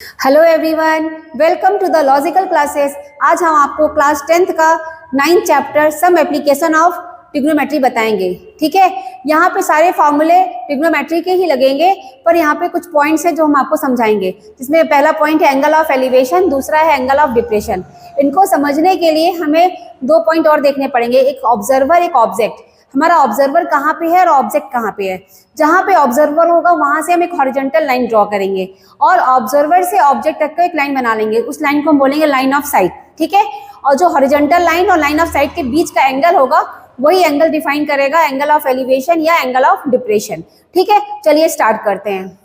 Hello everyone, welcome to the logical classes. आज हम आपको क्लास 10th का 9th chapter some application of trigonometry बताएंगे। ठीक है, यहाँ पे सारे फॉर्मूले ट्रिग्नोमेट्री के ही लगेंगे, पर यहाँ पे कुछ पॉइंट्स हैं जो हम आपको समझाएंगे। जिसमें पहला पॉइंट है एंगल ऑफ एलिवेशन, दूसरा है एंगल ऑफ डिप्रेशन। इनको समझने के लिए हमें दो पॉइंट और देखने पड़ेंगे, एक ऑब्जर्वर, एक ऑब्जेक्ट। हमारा ऑब्जर्वर कहाँ पे है और ऑब्जेक्ट कहाँ पे है। जहाँ पे ऑब्जर्वर होगा वहां से हम एक हॉरिजॉन्टल लाइन ड्रॉ करेंगे और ऑब्जर्वर से ऑब्जेक्ट तक का एक लाइन बना लेंगे। उस लाइन को हम बोलेंगे लाइन ऑफ साइट। ठीक है, और जो हॉरिजॉन्टल लाइन और लाइन ऑफ साइट के बीच का एंगल होगा वही एंगल डिफाइन करेगा एंगल ऑफ एलिवेशन या एंगल ऑफ डिप्रेशन। ठीक है, चलिए स्टार्ट करते हैं।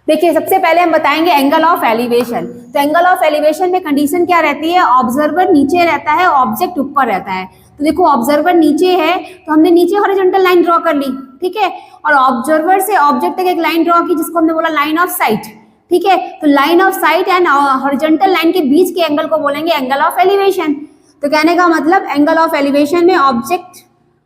देखिए, सबसे पहले हम बताएंगे एंगल ऑफ एलिवेशन। तो एंगल ऑफ एलिवेशन में कंडीशन क्या रहती है, ऑब्जर्वर नीचे रहता है, ऑब्जेक्ट ऊपर रहता है। तो देखो, ऑब्जर्वर नीचे है तो हमने नीचे हॉरिजॉन्टल लाइन ड्रॉ कर ली। ठीक है, और ऑब्जर्वर से ऑब्जेक्ट तक एक लाइन ड्रॉ की जिसको हमने बोला लाइन ऑफ साइट। ठीक है, तो line of site and horizontal line के बीच के एंगल को बोलेंगे एंगल ऑफ एलिवेशन। तो कहने का मतलब एंगल ऑफ एलिवेशन में ऑब्जेक्ट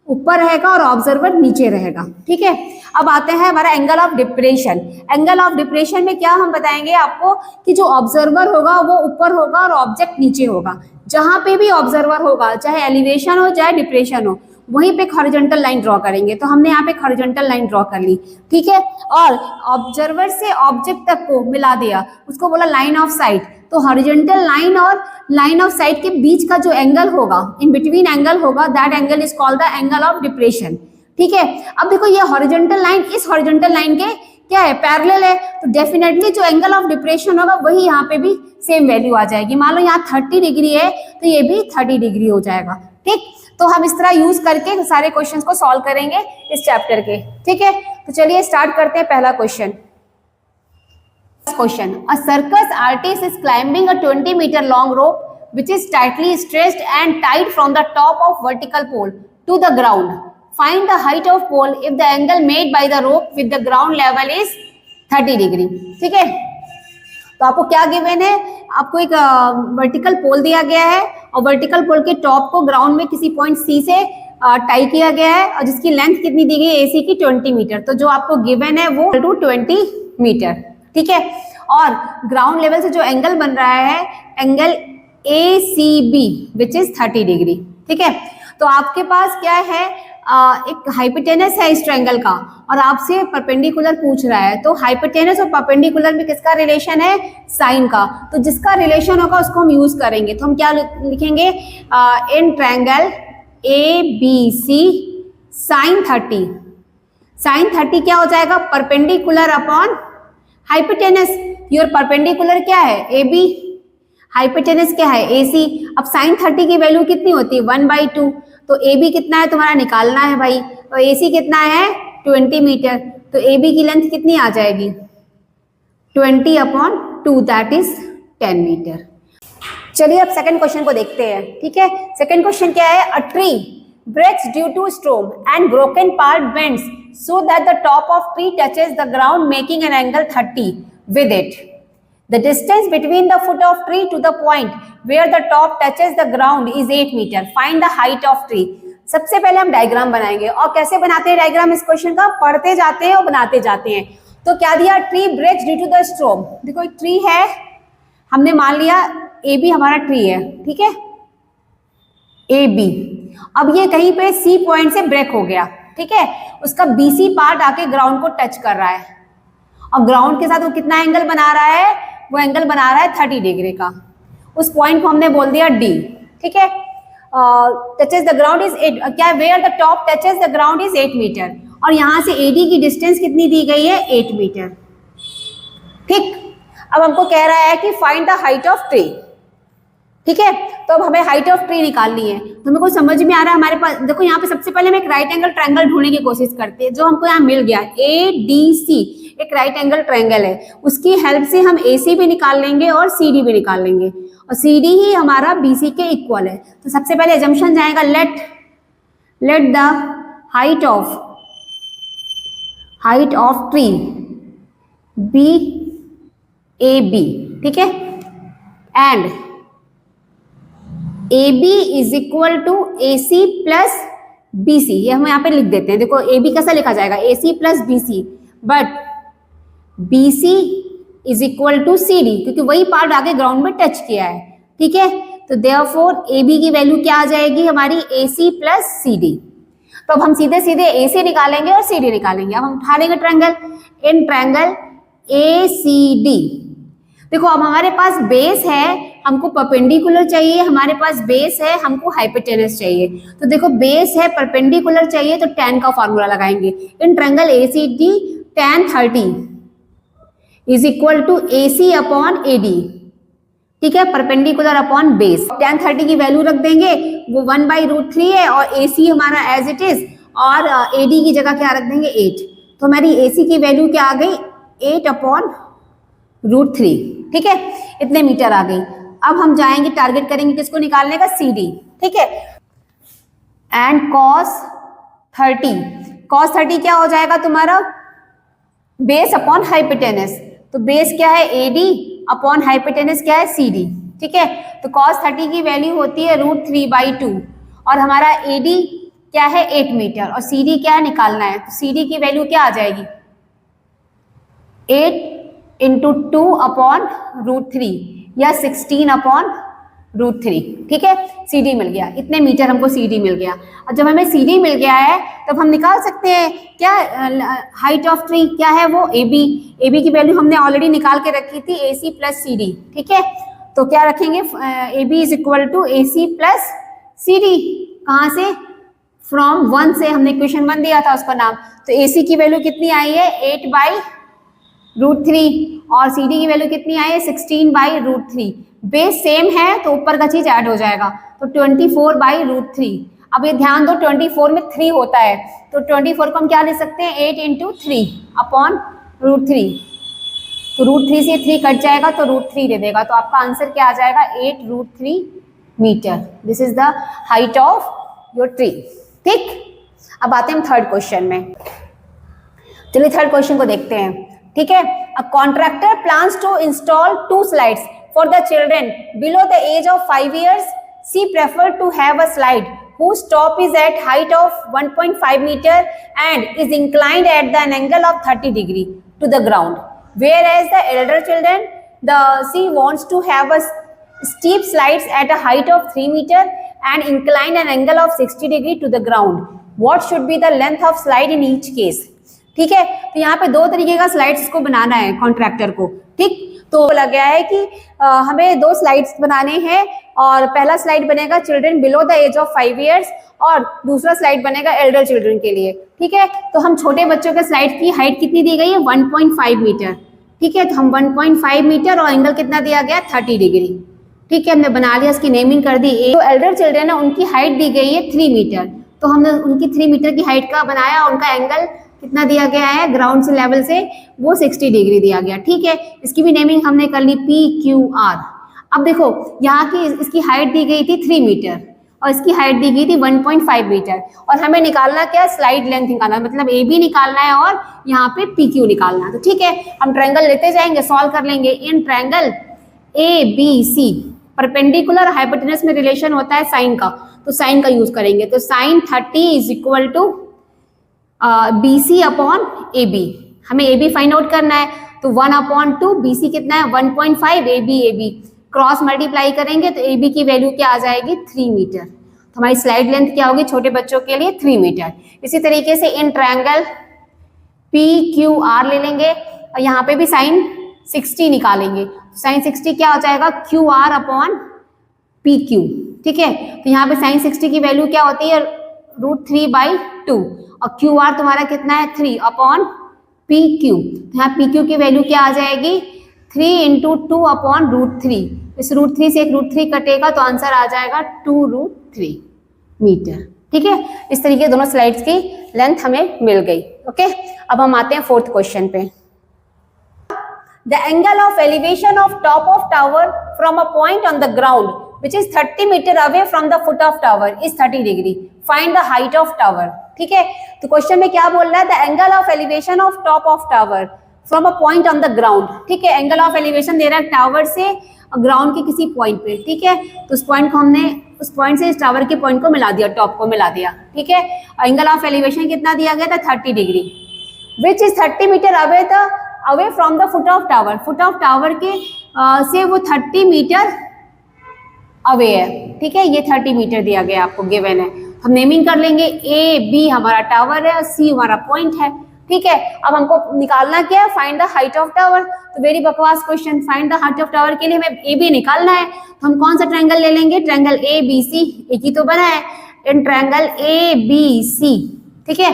ऊपर रहेगा और ऑब्जर्वर नीचे रहेगा। ठीक है, अब आते हैं हमारा angle of depression. Angle of depression में क्या हम बताएंगे आपको कि जो ऑब्जर्वर होगा वो ऊपर होगा और ऑब्जेक्ट नीचे होगा। जहां पे भी ऑब्जर्वर होगा, चाहे एलिवेशन हो चाहे डिप्रेशन हो, वहीं पे एक हॉरिजॉन्टल लाइन ड्रॉ करेंगे। तो हमने यहाँ पे एक हॉरिजॉन्टल लाइन ड्रॉ कर ली। ठीक है, और ऑब्जर्वर से ऑब्जेक्ट तक को मिला दिया, उसको बोला लाइन ऑफ साइट। तो हॉरिजॉन्टल लाइन और लाइन ऑफ साइट के बीच का जो एंगल होगा, इन बिटवीन एंगल होगा, that angle is called the angle of depression. ठीक है, अब देखो ये हॉरिजॉन्टल लाइन इस हॉरिजॉन्टल लाइन के क्या है, पैरेलल है। तो डेफिनेटली जो एंगल ऑफ डिप्रेशन होगा वही यहाँ पे भी सेम वैल्यू आ जाएगी। मान लो यहाँ 30 डिग्री है तो ये भी 30 डिग्री हो जाएगा। ठीक, तो हम इस तरह यूज करके सारे क्वेश्चंस को सॉल्व करेंगे इस चैप्टर के। ठीक है, तो चलिए स्टार्ट करते हैं पहला question. Question: A circus artist is climbing a 20-meter long rope which is tightly stretched and tied from the top of vertical pole to the ground. Find the height of pole if the angle made by the rope with the ground level is 30 degree. ठीक है, तो आपको क्या given है, आपको एक vertical पोल दिया गया है और वर्टिकल पोल के टॉप को ग्राउंड में किसी पॉइंट सी से टाई किया गया है और जिसकी लेंथ कितनी दी गई है, एसी की 20 मीटर। तो जो आपको गिवन है वो 20 मीटर। ठीक है, और ग्राउंड लेवल से जो एंगल बन रहा है angle ACB which is 30 degree. ठीक है, तो आपके पास क्या है, एक हाइपोटेनस है इस ट्रायंगल का और आपसे परपेंडिकुलर पूछ रहा है। तो हाइपोटेनस और परपेंडिकुलर में किसका रिलेशन है, साइन का। तो जिसका रिलेशन होगा उसको हम यूज करेंगे। तो हम क्या लिखेंगे, in triangle ABC sine 30। Sine 30 क्या हो जाएगा, perpendicular upon hypotenuse. Your perpendicular क्या है, AB, हाइपोटेनस क्या है, AC। अब साइन 30 की वैल्यू कितनी होती है, 1/2। तो AB कितना है तुम्हारा निकालना है भाई, तो AC कितना है 20 मीटर। तो AB की लेंथ कितनी आ जाएगी, 20/2, दैट इज 10 मीटर। चलिए अब सेकंड क्वेश्चन को देखते हैं। ठीक है, सेकंड क्वेश्चन क्या है, a tree breaks due to storm and broken part bends so that the top of tree touches the ground making an angle 30 with it. The distance between the foot of tree to the point where the top touches the ground is 8 meter. Find the height of tree. सबसे पहले हम diagram बनाएंगे और कैसे बनाते हैं diagram इस question का, पढ़ते जाते हैं और बनाते जाते हैं। तो क्या दिया, tree breaks due to the storm. देखो एक ट्री है, हमने मान लिया AB हमारा ट्री है। ठीक है, AB। अब ये कहीं पे C पॉइंट से ब्रेक हो गया। ठीक है, उसका BC पार्ट आके ग्राउंड को टच कर रहा है और ग्राउंड के साथ वो कितना एंगल बना रहा है, वो एंगल बना रहा है 30 डिग्री का। उस पॉइंट को हमने बोल दिया D। ठीक है, टचेस द ग्राउंड इज 8, क्या, where the top touches the ground is 8 metre और यहाँ से AD की डिस्टेंस कितनी दी गई है, 8 मीटर। ठीक, अब हमको कह रहा है कि find the height of tree. ठीक है, तो अब हमें हाइट ऑफ ट्री निकालनी है। तो हमें कुछ समझ में आ रहा है हमारे पास। देखो यहाँ पे सबसे पहले हम एक राइट एंगल ट्रायंगल ढूंढने की कोशिश करते हैं, जो हमको यहाँ मिल गया ADC, एक राइट एंगल ट्रायंगल है। उसकी हेल्प से हम AC भी निकाल लेंगे और CD भी निकाल लेंगे और CD ही हमारा BC के इक्वल है। तो सबसे पहले अजम्पशन जाएगा, let the height of tree be AB। ठीक है, and AB is equal to AC plus BC। ये हम यहाँ पे लिख देते हैं। देखो AB कैसा लिखा जाएगा, AC plus BC, but BC is equal to C D, क्योंकि वही पार्ट आगे ग्राउंड में टच किया है, ठीक है। तो देयरफॉर ए बी की वैल्यू क्या आ जाएगी हमारी, ए सी प्लस सी डी। तो अब हम सीधे सीधे ए सी निकालेंगे और सी डी निकालेंगे। अब हम उठा लेंगे triangle, in triangle A C D. देखो अब हमारे पास बेस है, हमको परपेंडिकुलर चाहिए, हमारे पास बेस है, हमको हाइपोटेनस चाहिए। तो देखो बेस है, परपेंडिकुलर चाहिए, तो tan का फॉर्मूला लगाएंगे। In triangle A C D tan 30 is equal to A C upon A D, ठीक है, परपेंडिकुलर अपॉन बेस। tan 30 की वैल्यू रख देंगे, वो 1/√3 है, और ए सी हमारा एज इट इज, और ए डी की जगह क्या रख देंगे 8। तो हमारी ए सी की वैल्यू क्या आ गई, 8/√3, ठीक है, इतने मीटर आ गई। अब हम जाएंगे टारगेट करेंगे किसको निकालने का, सी डी, ठीक है। एंड cos 30 क्या हो जाएगा तुम्हारा, बेस अपॉन हाइपोटेनस। तो बेस क्या है ए डी, अपॉन हाइपोटेनस क्या है सी डी, ठीक है। तो cos 30 की वैल्यू होती है √3/2, और हमारा ए डी क्या है 8 मीटर, और सी डी क्या है निकालना है। तो सी डी की वैल्यू क्या आ जाएगी, 8 × 2/√3 या 16/√3, ठीक है। सी डी मिल गया, इतने मीटर हमको सी डी मिल गया। और जब हमें सी डी मिल गया है तब हम निकाल सकते हैं क्या, हाइट ऑफ ट्री क्या है वो ए बी। ए बी की वैल्यू हमने ऑलरेडी निकाल के रखी थी, ए सी प्लस सी डी, ठीक है। तो क्या रखेंगे, A B is equal to A C plus C D. कहाँ से, फ्रॉम 1 से, हमने क्वेश्चन 1 दिया था उसका नाम। तो ए सी की वैल्यू कितनी आई है 8/√3, और सी डी की वैल्यू कितनी आई है 16/√3। बेस सेम है तो ऊपर का चीज ऐड हो जाएगा, तो 24/√3। अब ये ध्यान दो 24 में 3 होता है, तो 24 को हम क्या ले सकते हैं, 8 × 3/√3। तो √3 से 3 कट जाएगा तो √3 दे देगा। तो आपका आंसर क्या आ जाएगा, 8√3 metre. This is the height of your tree, ठीक। अब आते हैं हम थर्ड क्वेश्चन में। चलिए थर्ड क्वेश्चन को देखते हैं, ठीक है। A contractor plans to install 2 slides for the children below the age of 5 years. She preferred to have a slide whose top is at height of 1.5 meter and is inclined at an angle of 30 degree to the ground. Whereas the elder children, she wants to have a steep slides at a height of 3 meter and inclined an angle of 60 degree to the ground. What should be the length of slide in each case? ठीक है। तो यहाँ पे 2 तरीके का slides को बनाना है contractor को, ठीक। तो बोला गया है कि हमें 2 स्लाइड्स बनाने हैं, और पहला स्लाइड बनेगा children below the age of 5 years, और दूसरा स्लाइड बनेगा एल्डर चिल्ड्रन के लिए, ठीक है। तो हम छोटे बच्चों के स्लाइड की हाइट कितनी दी गई है 1.5 मीटर, ठीक है। तो हम 1.5 मीटर और एंगल कितना दिया गया 30 डिग्री, ठीक है। हमने बना लिया, इसकी नेमिंग कर दी। जो एल्डर चिल्ड्रन है उनकी हाइट दी गई है 3 मीटर, तो हमने उनकी 3 मीटर की हाइट का बनाया, उनका एंगल कितना दिया गया है ग्राउंड से लेवल से, वो 60 डिग्री दिया गया, ठीक है। इसकी भी नेमिंग हमने कर ली PQR। अब देखो यहाँ की इसकी हाइट दी गई थी 3 मीटर और इसकी हाइट दी गई थी 1.5 मीटर, और हमें निकालना क्या, स्लाइड लेंथ निकालना, मतलब ए बी निकालना है और यहाँ पे PQ निकालना है। तो ठीक है, हम ट्रायंगल लेते जाएंगे, सॉल्व कर लेंगे। In triangle ABC perpendicular hypotenuse में रिलेशन होता है साइन का, तो साइन का यूज करेंगे। तो sine 30 is equal to BC upon AB। हमें AB फाइंड आउट करना है, तो 1/2 BC कितना है 1.5, AB क्रॉस मल्टीप्लाई करेंगे तो AB की वैल्यू क्या आ जाएगी 3 मीटर। तो हमारी स्लाइड लेंथ क्या होगी छोटे बच्चों के लिए 3 मीटर। इसी तरीके से इन ट्रायंगल PQR ले लेंगे और यहाँ पे भी साइन 60 निकालेंगे। साइन 60 क्या हो जाएगा QR अपॉन PQ, ठीक है। तो यहाँ पे साइन 60 की वैल्यू क्या होती है √3/2 और QR तुम्हारा कितना है 3 अपॉन PQ। तो यहाँ PQ की वैल्यू क्या आ जाएगी 3 × 2 अपॉन √3। इस √3 से एक √3 कटेगा तो आंसर आ जाएगा 2√3 मीटर, ठीक है। इस तरीके दोनों स्लाइड्स की लेंथ हमें मिल गई। ओके, अब हम आते हैं 4th क्वेश्चन पे। The angle of elevation of top of tower from a point on the ground which is 30 meter away from the foot of tower is 30 degree. Find the height of tower. ठीक है, तो question में क्या बोल रहा है, the angle of elevation of top of tower from a point on the ground. ठीक है, एंगल ऑफ एलिवेशन दे रहा है टावर से ग्राउंड के किसी पॉइंट पे, ठीक है। तो उस पॉइंट को हमने उस पॉइंट से इस टावर के पॉइंट को मिला दिया, टॉप को मिला दिया, ठीक है। एंगल ऑफ एलिवेशन कितना दिया गया था 30 degree, which is 30 metre away the away from the foot of tower, foot of tower के से वो 30 मीटर अवे है, ठीक है। ये 30 मीटर दिया गया आपको, गिवन है। हम नेमिंग कर लेंगे, ए बी हमारा टावर है, सी हमारा पॉइंट है, ठीक है। अब हमको निकालना क्या है, find the height of tower. तो वेरी बकवास question, find the height of tower के लिए हमें ए बी निकालना है। तो हम कौन सा ट्रायंगल ले लेंगे, ट्रायंगल ए बी सी, एक ही तो बना है, इन ट्रायंगल ए बी सी, ठीक है।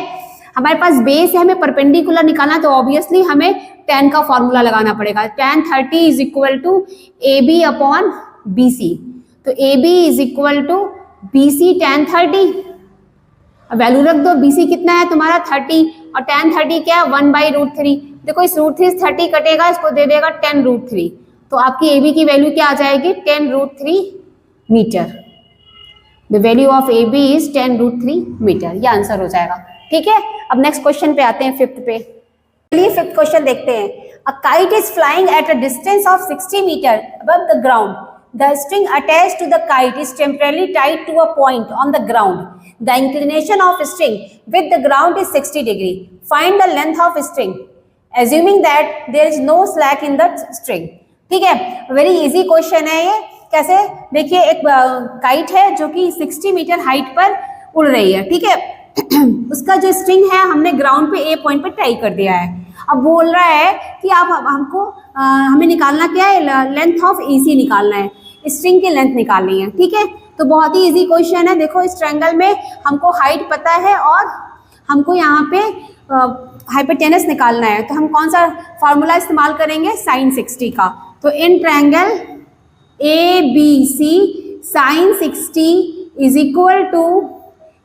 हमारे पास बेस है, हमें परपेंडिकुलर निकालना, तो ऑब्वियसली हमें tan का फॉर्मूला लगाना पड़ेगा। tan 30 is equal to A B upon B C, तो A B is equal to B C tan 30, value रख दो, बी सी कितना है तुम्हारा 30, और tan 30 क्या है 1/√3। देखो इस √3 30 कटेगा, इसको दे देगा 10√3, तो आपकी ए बी की वैल्यू क्या आ जाएगी, 10√3 metre. The value of A B is 10√3 metre, ये आंसर हो जाएगा, ठीक है। अब नेक्स्ट क्वेश्चन पे आते हैं, फिफ्थ पे। चलिए फिफ्थ क्वेश्चन देखते हैं। A kite is flying at a distance of 60 metre above the ground. The string attached to the kite is temporarily tied to a point on the ground. The inclination of string with the ground is 60 degree. Find the length of string assuming that there is no slack in the string। ठीक है, very easy question है ये। कैसे, देखिए एक kite है जो कि 60 मीटर हाइट पर उड़ रही है, ठीक है। उसका जो स्ट्रिंग है हमने ग्राउंड पे ए पॉइंट पे टाई कर दिया है। अब बोल रहा है कि आप हमको हमें निकालना क्या है, लेंथ ऑफ एसी निकालना है, स्ट्रिंग की लेंथ निकालनी है, ठीक है। तो बहुत ही इजी क्वेश्चन है। देखो इस ट्रायंगल में हमको हाइट पता है और हमको यहाँ पे हाइपोटेनस निकालना है, तो हम कौन सा फार्मूला इस्तेमाल करेंगे, sin 60 का। तो in triangle A B C sin 60 is equal to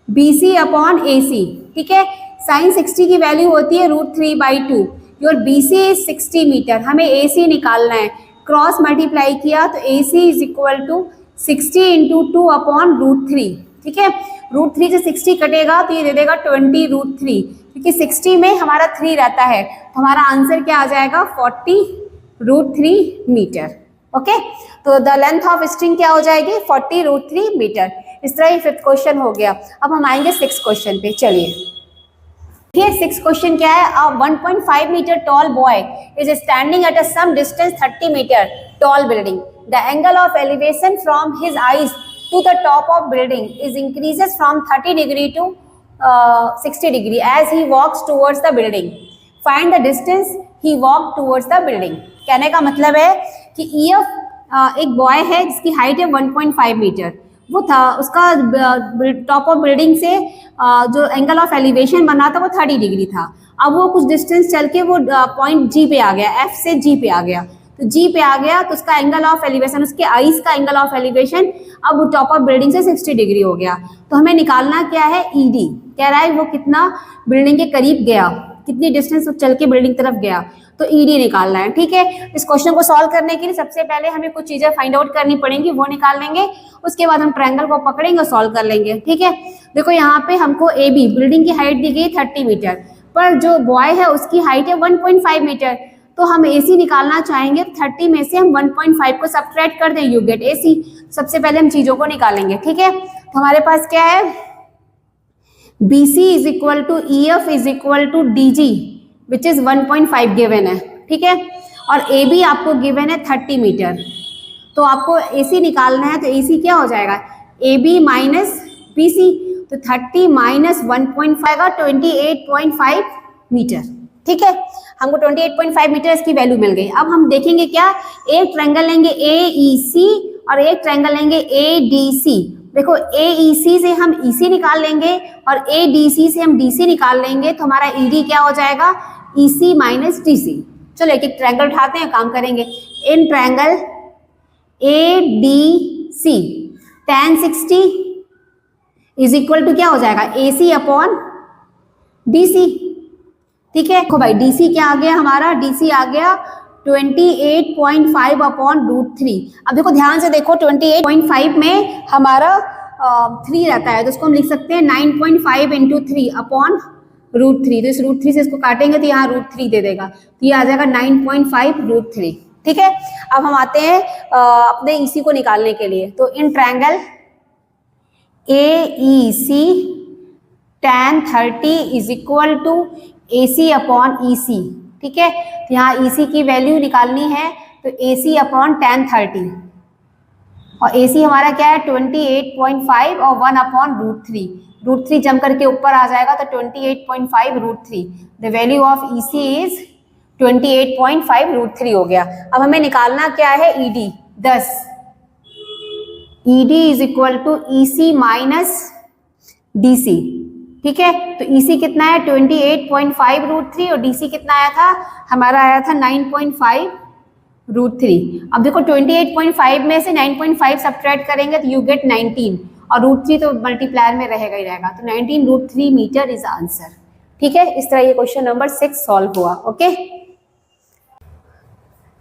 B C upon A C, ठीक है। sin 60 की वैल्यू होती है √3/2, your B C is 60 metre, हमें ए सी निकालना है। क्रॉस मल्टीप्लाई किया तो A C is equal to 60 into 2 upon √3, ठीक है। √3 से 60 कटेगा तो ये दे देगा 20√3, क्योंकि 60 में हमारा 3 रहता है, तो हमारा आंसर क्या आ जाएगा 40√3 मीटर। ओके, तो द लेंथ ऑफ स्ट्रिंग क्या हो जाएगी 40√3 मीटर। इस तरह ये फिफ्थ क्वेश्चन हो गया। अब हम आएंगे सिक्स क्वेश्चन पे। चलिए देखिए सिक्स क्वेश्चन क्या है। A 1.5 metre tall boy is standing at a some distance 30 metre tall building. The angle of elevation from his eyes to the top of building is increases from 30 degree to 60 degree as he walks towards the building. Find the distance he walked towards the building। कहने का मतलब है कि EF एक boy है जिसकी height है 1.5 metre, वो था उसका टॉप ऑफ बिल्डिंग से जो एंगल ऑफ एलिवेशन बना था वो 30 डिग्री था। अब वो कुछ डिस्टेंस चल के वो पॉइंट जी पे आ गया, F से जी पे आ गया, तो जी पे आ गया तो उसका एंगल ऑफ एलिवेशन, उसके आईज का एंगल ऑफ एलिवेशन अब टॉप ऑफ बिल्डिंग से 60 डिग्री हो गया। तो हमें निकालना क्या है, ईडी। कह रहा है वो कितना बिल्डिंग के करीब गया, कितनी डिस्टेंस चल के बिल्डिंग तरफ गया, तो ईडी निकालना है, ठीक है। इस क्वेश्चन को सॉल्व करने के लिए सबसे पहले हमें कुछ चीजें फाइंड आउट करनी पड़ेंगी, वो निकाल लेंगे। उसके बाद हम ट्रायंगल को पकड़ेंगे और सॉल्व कर लेंगे, ठीक है। देखो यहाँ पे हमको ए बी बिल्डिंग की हाइट दी गई 30 मीटर, पर जो बॉय है उसकी हाइट है 1.5 मीटर, तो हम AC निकालना चाहेंगे। 30 में से हम 1.5 को सब्ट्रैक्ट कर दें, यू गेट AC। सबसे पहले हम चीजों को निकालेंगे, ठीक है। तो हमारे पास क्या है, BC is equal to EF is equal to DG which is 1.5 given है, ठीक है। और AB आपको गिवन है 30 मीटर, तो आपको AC निकालना है, तो AC क्या हो जाएगा AB माइनस BC, तो 30 माइनस 1.5 का 28.5 मीटर, ठीक है। हमको 28.5 मीटर इसकी वैल्यू मिल गई। अब हम देखेंगे क्या, एक ट्रायंगल लेंगे AEC और एक ट्रायंगल लेंगे ADC। देखो AEC से हम EC निकाल लेंगे और ADC से हम DC निकाल लेंगे, तो हमारा ED क्या हो जाएगा EC माइनस DC। चलो एक एक ट्रायंगल उठाते हैं, काम करेंगे। In triangle ADC tan 60 is equal to क्या हो जाएगा AC अपॉन DC, ठीक है। देखो भाई DC क्या आ गया, हमारा DC आ गया 28.5 अपॉन √3। अब देखो ध्यान से देखो 28.5 में हमारा 3 रहता है, तो इसको हम लिख सकते हैं 9.5 इंटू 3 अपॉन √3। तो इस √3 से इसको काटेंगे तो यहाँ √3 दे देगा, तो ये आ जाएगा 9.5 √3, ठीक है। अब हम आते हैं अपने EC को निकालने के लिए। तो in triangle AEC tan 30 is equal to AC upon EC, ठीक है। तो यहाँ EC की वैल्यू निकालनी है तो AC अपॉन tan 30, और AC हमारा क्या है 28.5 और 1 अपॉन √3 जम करके ऊपर आ जाएगा तो 28.5 √3। The value of EC is 28.5 √3 हो गया। अब हमें निकालना क्या है ED 10। ED is equal to EC minus DC, ठीक है। तो EC कितना है 28.5 √3 और DC कितना आया था, हमारा आया था 9.5 √3। अब देखो 28.5 में से 9.5 सब्ट्रैक्ट करेंगे तो यू गेट 19 और √3 तो मल्टीप्लायर में रहेगा ही रहेगा, तो 19 √3 मीटर इज आंसर, ठीक है। इस तरह ये क्वेश्चन नंबर 6 सॉल्व हुआ। ओके,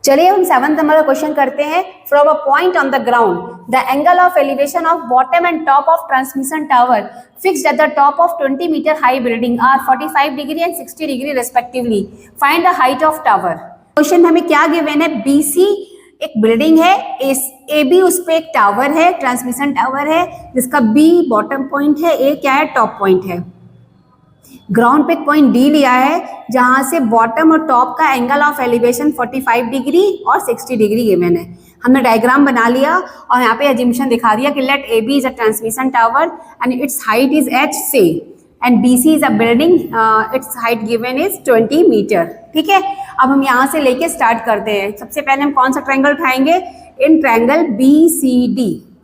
चलिए हम 7th नंबर का क्वेश्चन करते हैं। From a point on the ground the angle of elevation of bottom and top of transmission tower fixed at the top of 20 metre high building are 45 degree and 60 degree respectively, find the height of tower. Question हमें क्या given है, BC एक building है, AB उस पे एक tower है, transmission tower है जिसका B बॉटम पॉइंट है, A क्या है टॉप पॉइंट है। ग्राउंड पे एक पॉइंट D लिया है जहां से बॉटम और टॉप का एंगल ऑफ एलिवेशन 45 डिग्री और 60 डिग्री गिवन है। हमने डायग्राम बना लिया और यहाँ पे एज्यूम्पशन दिखा दिया कि let AB is a transmission tower and its height is h से and BC is a building, its height given is 20 metre, ठीक है। अब हम यहाँ से लेके स्टार्ट करते हैं। सबसे पहले हम कौन सा ट्रायंगल उठाएंगे, इन ट्रायंगल BCD,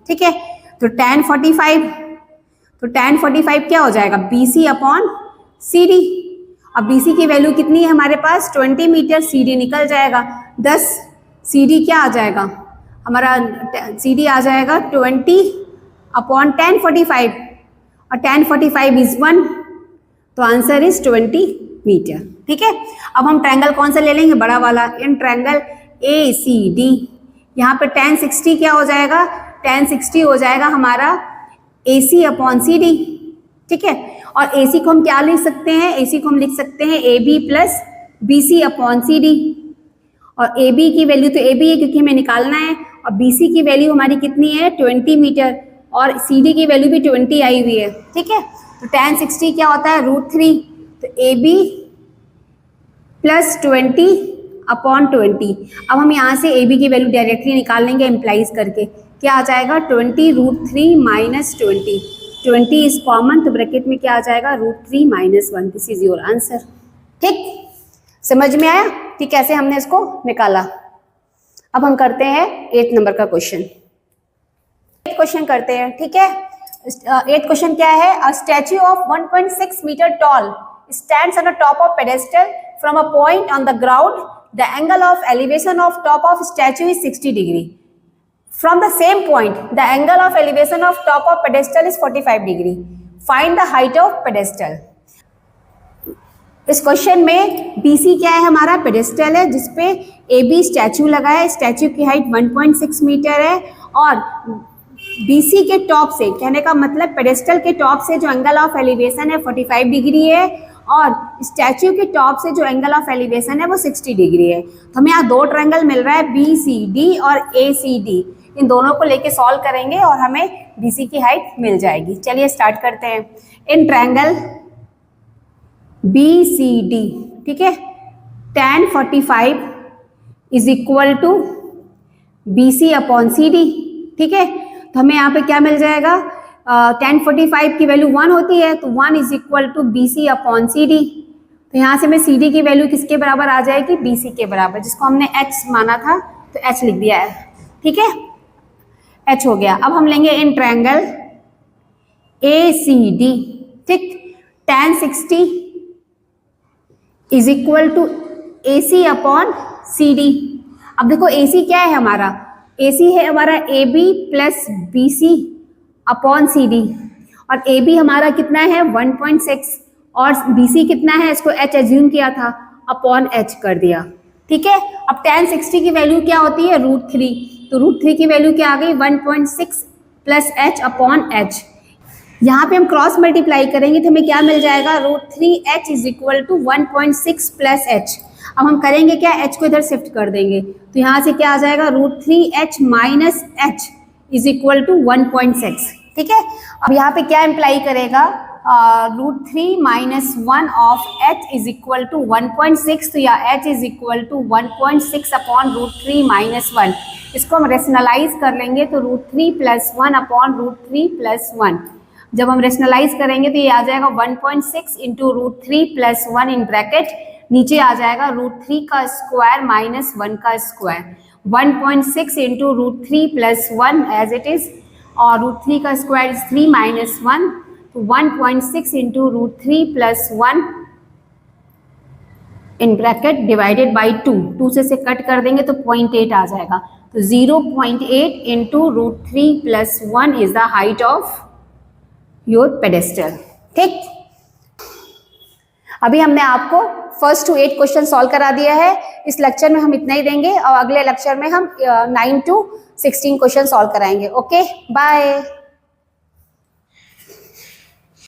ठीक है। तो tan 45 क्या हो जाएगा BC अपॉन CD। अब BC की वैल्यू कितनी है हमारे पास 20 मीटर, CD निकल जाएगा 10, CD क्या आ जाएगा हमारा, CD आ जाएगा 20 अपॉन tan 45 और tan 45 इज 1, तो आंसर इज 20 मीटर, ठीक है। अब हम ट्रायंगल कौन सा ले लेंगे, बड़ा वाला, इन ट्रायंगल ACD। यहाँ पे tan 60 क्या हो जाएगा, tan 60 हो जाएगा हमारा AC अपॉन CD, ठीक है। और AC को हम क्या लिख सकते हैं, AC को हम लिख सकते हैं AB plus BC upon CD। और AB की वैल्यू तो AB है क्योंकि हमें निकालना है, और BC की वैल्यू हमारी कितनी है 20 मीटर और CD की वैल्यू भी 20 आई हुई है, ठीक है। तो tan 60 क्या होता है √3, तो AB प्लस 20 अपॉन 20। अब हम यहाँ से AB की वैल्यू डायरेक्टली निकाल लेंगे इम्प्लाइज करके, क्या आ जाएगा 20 √3 माइनस 20 इज कॉमन, तो ब्रैकेट में क्या आ जाएगा √3 minus 1, this is your answer, ठीक। समझ में आया कि कैसे हमने इसको निकाला। अब हम करते हैं 8 नंबर का क्वेश्चन। 8 क्वेश्चन करते हैं, ठीक है। 8 क्वेश्चन क्या है, a statue of 1.6 metre tall stands on the top of pedestal from a point on the ground, the angle of elevation of top of statue is 60 degree. From the same point, the angle of elevation of top of pedestal is 45 degree. Find the height of pedestal. इस question में BC क्या है हमारा, pedestal है जिसपे AB statue लगा है, statue की हाइट 1.6 मीटर है और BC के टॉप से, कहने का मतलब पेडेस्टल के टॉप से जो एंगल ऑफ एलिवेशन है 45 डिग्री है और स्टैचू के टॉप से जो एंगल ऑफ एलिवेशन है वो 60 डिग्री है। तो हमें यहाँ 2 ट्रायंगल मिल रहा है BCD और ACD, इन दोनों को लेके सॉल्व करेंगे और हमें BC की हाइट मिल जाएगी। चलिए स्टार्ट करते हैं। इन ट्रायंगल BCD, ठीक है, tan 45 is equal to BC upon CD, ठीक है। तो हमें यहाँ पे क्या मिल जाएगा, tan 45 की वैल्यू 1 होती है तो 1 is equal to BC upon CD। तो यहाँ से मैं CD की वैल्यू किसके बराबर आ जाएगी, BC के बराबर, जिसको हमने H माना था तो H लिख दिया है, ठीक है, H हो गया। अब हम लेंगे इन ट्रायंगल ACD, ठीक, tan 60 is equal to AC upon CD। अब देखो AC क्या है हमारा, AC है हमारा AB plus BC upon CD और AB हमारा कितना है 1.6 और BC कितना है, इसको H एज्यूम किया था अपॉन H कर दिया, ठीक है। अब tan 60 की वैल्यू क्या होती है √3, तो √3 की वैल्यू क्या आ गई 1.6 प्लस H अपॉन H। यहाँ पे हम क्रॉस मल्टीप्लाई करेंगे तो हमें क्या मिल जाएगा √3H is equal to 1.6 plus H। अब हम करेंगे क्या, H को इधर शिफ्ट कर देंगे तो यहाँ से क्या आ जाएगा √3H minus H is equal to 1.6, ठीक है। अब यहाँ पे क्या इम्प्लाई करेगा, √3 - 1 of h is equal to 1.6, तो या h is equal to 1.6 upon √3 - 1। इसको हम रेशनलाइज कर लेंगे तो √3 + 1 अपॉन √3 + 1। जब हम रेशनलाइज करेंगे तो ये आ जाएगा 1.6 इंटू √3 + 1 इन ब्रैकेट, नीचे आ जाएगा √3 का स्क्वायर माइनस 1 का square. 1.6 into √3 + 1 as it is, और √3 का स्क्वायर इज 3 - 1, तो 1.6 into √3 + 1 in bracket divided by 2 से कट कर देंगे तो 0.8 आ जाएगा। तो 0.8 into √3 + 1 is the height of your pedestal. ठीक, अभी हमने आपको फर्स्ट टू 8 क्वेश्चन सॉल्व करा दिया है। इस लेक्चर में हम इतना ही देंगे और अगले लेक्चर में हम 9 to 16 क्वेश्चन सॉल्व कराएंगे। Okay, bye.